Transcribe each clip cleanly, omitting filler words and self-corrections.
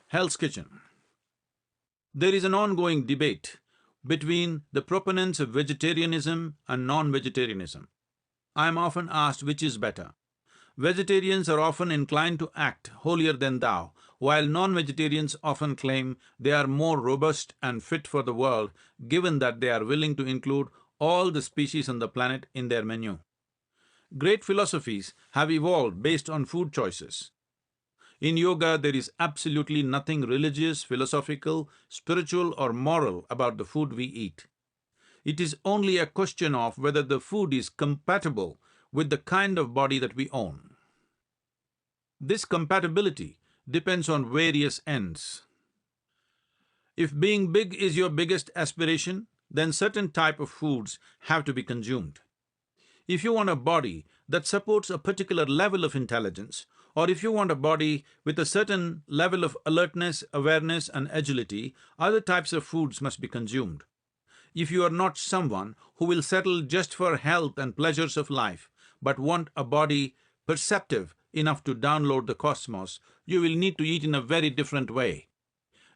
Hell's Kitchen. There is an ongoing debate between the proponents of vegetarianism and non-vegetarianism. I am often asked which is better. Vegetarians are often inclined to act holier than thou, while non-vegetarians often claim they are more robust and fit for the world, given that they are willing to include all the species on the planet in their menu. Great philosophies have evolved based on food choices. In yoga, there is absolutely nothing religious, philosophical, spiritual or moral about the food we eat. It is only a question of whether the food is compatible with the kind of body that we own. This compatibility depends on various ends. If being big is your biggest aspiration, then certain type of foods have to be consumed. If you want a body that supports a particular level of intelligence, or if you want a body with a certain level of alertness, awareness and agility, other types of foods must be consumed. If you are not someone who will settle just for health and pleasures of life, but want a body perceptive enough to download the cosmos, you will need to eat in a very different way.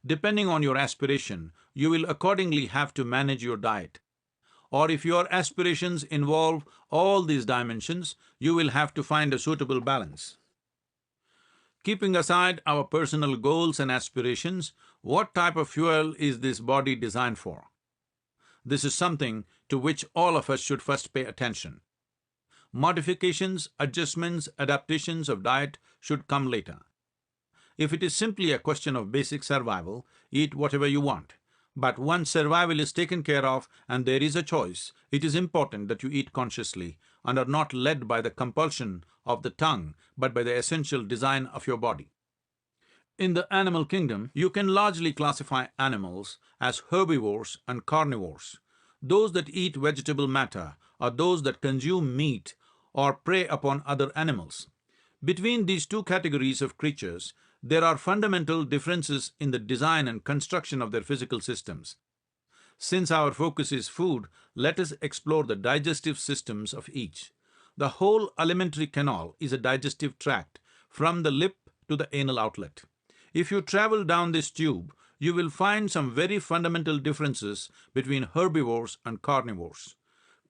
Depending on your aspiration, you will accordingly have to manage your diet. Or if your aspirations involve all these dimensions, you will have to find a suitable balance. Keeping aside our personal goals and aspirations, what type of fuel is this body designed for? This is something to which all of us should first pay attention. Modifications, adjustments, adaptations of diet should come later. If it is simply a question of basic survival, eat whatever you want. But once survival is taken care of and there is a choice, it is important that you eat consciously and are not led by the compulsion of the tongue, but by the essential design of your body. In the animal kingdom, you can largely classify animals as herbivores and carnivores. Those that eat vegetable matter are those that consume meat or prey upon other animals. Between these two categories of creatures, there are fundamental differences in the design and construction of their physical systems. Since our focus is food, let us explore the digestive systems of each. The whole alimentary canal is a digestive tract, from the lip to the anal outlet. If you travel down this tube, you will find some very fundamental differences between herbivores and carnivores.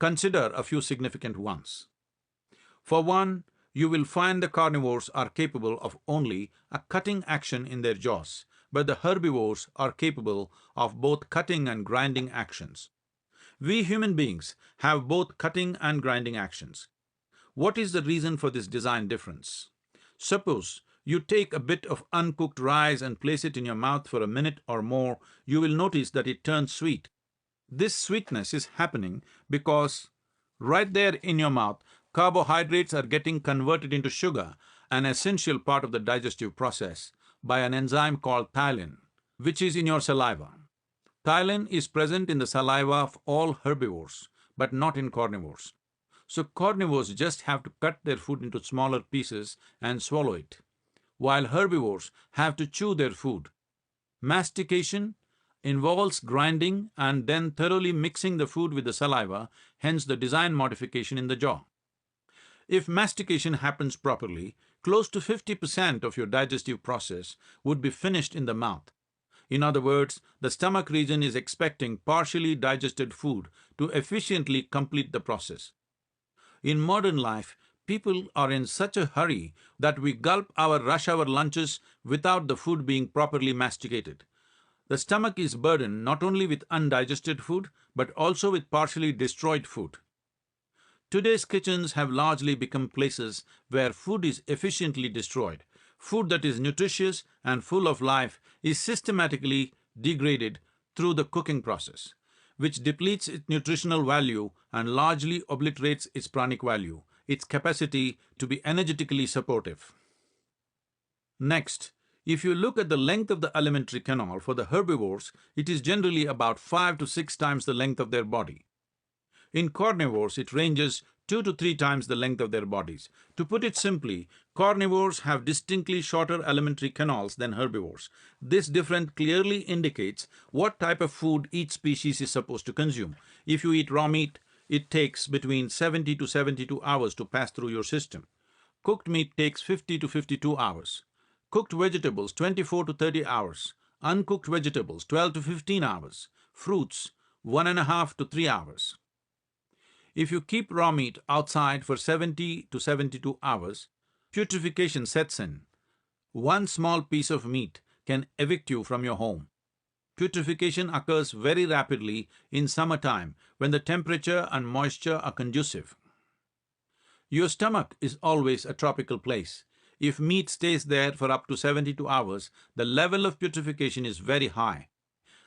Consider a few significant ones. For one, you will find the carnivores are capable of only a cutting action in their jaws, but the herbivores are capable of both cutting and grinding actions. We human beings have both cutting and grinding actions. What is the reason for this design difference? Suppose you take a bit of uncooked rice and place it in your mouth for a minute or more, you will notice that it turns sweet. This sweetness is happening because right there in your mouth, carbohydrates are getting converted into sugar, an essential part of the digestive process, by an enzyme called ptyalin, which is in your saliva. Ptyalin is present in the saliva of all herbivores, but not in carnivores. So carnivores just have to cut their food into smaller pieces and swallow it, while herbivores have to chew their food. Mastication involves grinding and then thoroughly mixing the food with the saliva, hence the design modification in the jaw. If mastication happens properly, close to 50% of your digestive process would be finished in the mouth. In other words, the stomach region is expecting partially digested food to efficiently complete the process. In modern life, people are in such a hurry that we gulp our rush hour lunches without the food being properly masticated. The stomach is burdened not only with undigested food, but also with partially destroyed food. Today's kitchens have largely become places where food is efficiently destroyed. Food that is nutritious and full of life is systematically degraded through the cooking process, which depletes its nutritional value and largely obliterates its pranic value, its capacity to be energetically supportive. Next, if you look at the length of the alimentary canal for the herbivores, it is generally about 5 to 6 times the length of their body. In carnivores, it ranges 2 to 3 times the length of their bodies. To put it simply, carnivores have distinctly shorter alimentary canals than herbivores. This difference clearly indicates what type of food each species is supposed to consume. If you eat raw meat, it takes between 70 to 72 hours to pass through your system. Cooked meat takes 50 to 52 hours. Cooked vegetables 24 to 30 hours. Uncooked vegetables 12 to 15 hours. Fruits 1.5 to 3 hours. If you keep raw meat outside for 70 to 72 hours, putrefaction sets in. One small piece of meat can evict you from your home. Putrefaction occurs very rapidly in summertime when the temperature and moisture are conducive. Your stomach is always a tropical place. If meat stays there for up to 72 hours, the level of putrefaction is very high.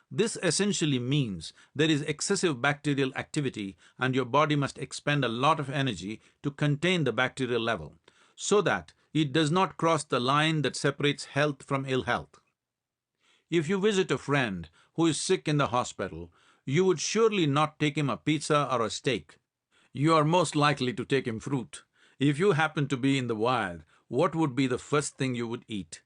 This essentially means there is excessive bacterial activity and your body must expend a lot of energy to contain the bacterial level, so that it does not cross the line that separates health from ill health. If you visit a friend who is sick in the hospital, you would surely not take him a pizza or a steak. You are most likely to take him fruit. If you happen to be in the wild, what would be the first thing you would eat?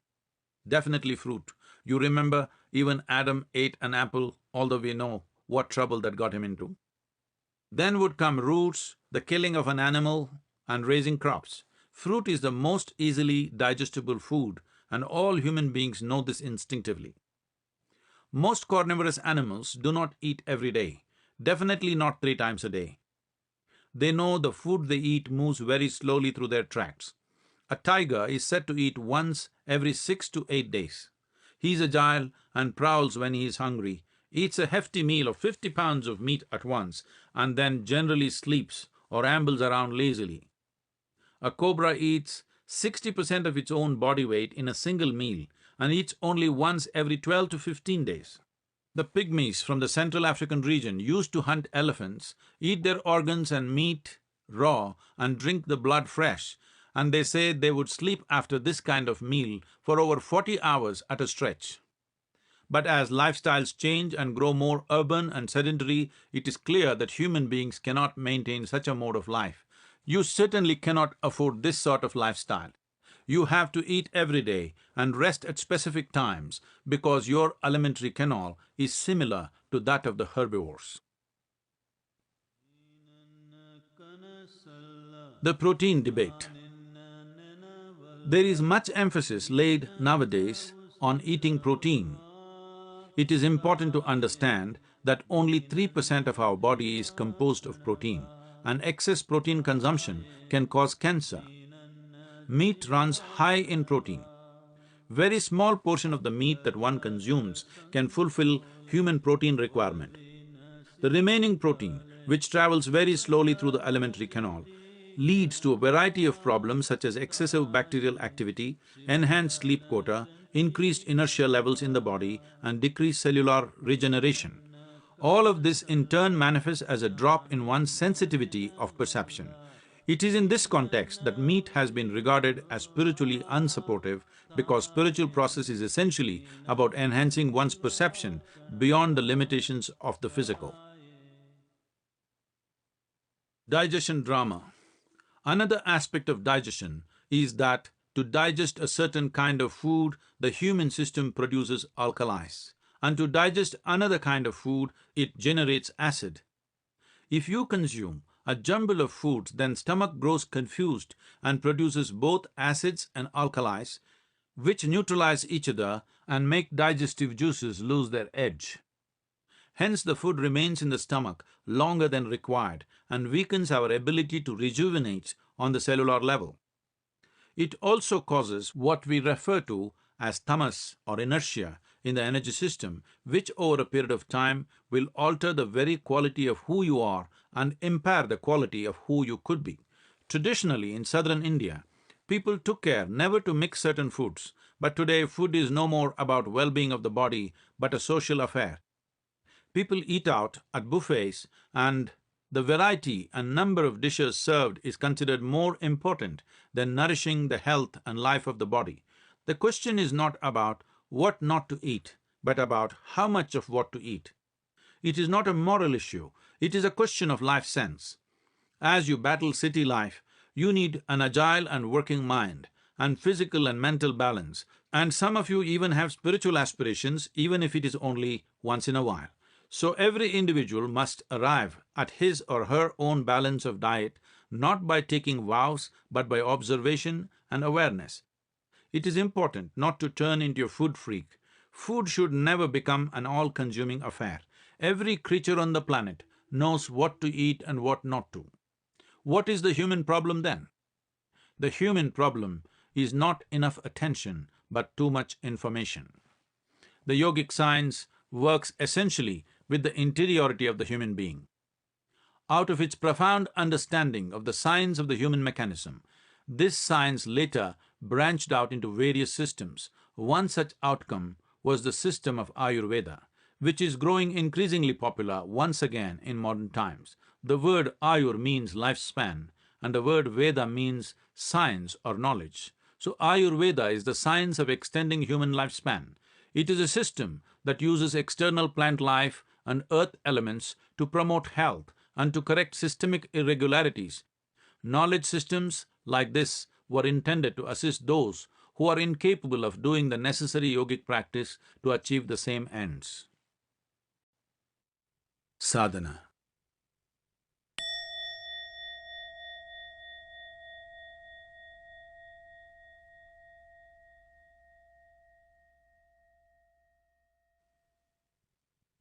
Definitely fruit. You remember, even Adam ate an apple, although we know what trouble that got him into. Then would come roots, the killing of an animal, and raising crops. Fruit is the most easily digestible food, and all human beings know this instinctively. Most carnivorous animals do not eat every day, definitely not 3 times a day. They know the food they eat moves very slowly through their tracts. A tiger is said to eat once every 6 to 8 days. He is agile and prowls when he is hungry, eats a hefty meal of 50 pounds of meat at once, and then generally sleeps or ambles around lazily. A cobra eats 60% of its own body weight in a single meal and eats only once every 12 to 15 days. The pygmies from the Central African region used to hunt elephants, eat their organs and meat raw and drink the blood fresh, and they say they would sleep after this kind of meal for over 40 hours at a stretch. But as lifestyles change and grow more urban and sedentary, it is clear that human beings cannot maintain such a mode of life. You certainly cannot afford this sort of lifestyle. You have to eat every day and rest at specific times because your alimentary canal is similar to that of the herbivores. The protein debate. There is much emphasis laid nowadays on eating protein. It is important to understand that only 3% of our body is composed of protein, and excess protein consumption can cause cancer. Meat runs high in protein. Very small portion of the meat that one consumes can fulfill human protein requirement. The remaining protein, which travels very slowly through the alimentary canal, leads to a variety of problems such as excessive bacterial activity, enhanced sleep quota, increased inertia levels in the body, and decreased cellular regeneration. All of this in turn manifests as a drop in one's sensitivity of perception. It is in this context that meat has been regarded as spiritually unsupportive because spiritual process is essentially about enhancing one's perception beyond the limitations of the physical. Digestion drama. Another aspect of digestion is that to digest a certain kind of food, the human system produces alkalis, and to digest another kind of food, it generates acid. If you consume a jumble of foods, then stomach grows confused and produces both acids and alkalis, which neutralize each other and make digestive juices lose their edge. Hence, the food remains in the stomach longer than required and weakens our ability to rejuvenate on the cellular level. It also causes what we refer to as tamas or inertia in the energy system, which over a period of time will alter the very quality of who you are and impair the quality of who you could be. Traditionally, in southern India, people took care never to mix certain foods, but today food is no more about well-being of the body but a social affair. People eat out at buffets and the variety and number of dishes served is considered more important than nourishing the health and life of the body. The question is not about what not to eat, but about how much of what to eat. It is not a moral issue, it is a question of life sense. As you battle city life, you need an agile and working mind, and physical and mental balance, and some of you even have spiritual aspirations, even if it is only once in a while. So every individual must arrive at his or her own balance of diet not by taking vows but by observation and awareness. It is important not to turn into a food freak. Food should never become an all-consuming affair. Every creature on the planet knows what to eat and what not to. What is the human problem then? The human problem is not enough attention but too much information. The yogic science works essentially with the interiority of the human being. Out of its profound understanding of the science of the human mechanism, this science later branched out into various systems. One such outcome was the system of Ayurveda, which is growing increasingly popular once again in modern times. The word Ayur means lifespan, and the word Veda means science or knowledge. So Ayurveda is the science of extending human lifespan. It is a system that uses external plant life and earth elements to promote health and to correct systemic irregularities. Knowledge systems like this were intended to assist those who are incapable of doing the necessary yogic practice to achieve the same ends. Sadhana.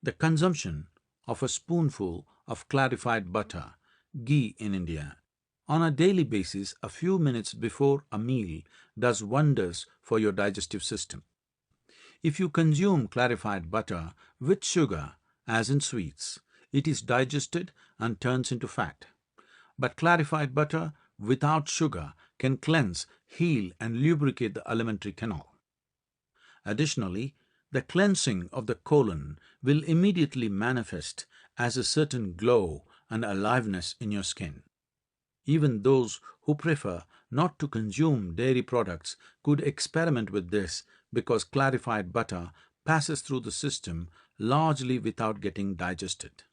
The consumption of a spoonful of clarified butter, ghee in India, on a daily basis a few minutes before a meal does wonders for your digestive system. If you consume clarified butter with sugar, as in sweets, it is digested and turns into fat. But clarified butter without sugar can cleanse, heal and lubricate the alimentary canal. Additionally, the cleansing of the colon will immediately manifest as a certain glow and aliveness in your skin. Even those who prefer not to consume dairy products could experiment with this because clarified butter passes through the system largely without getting digested.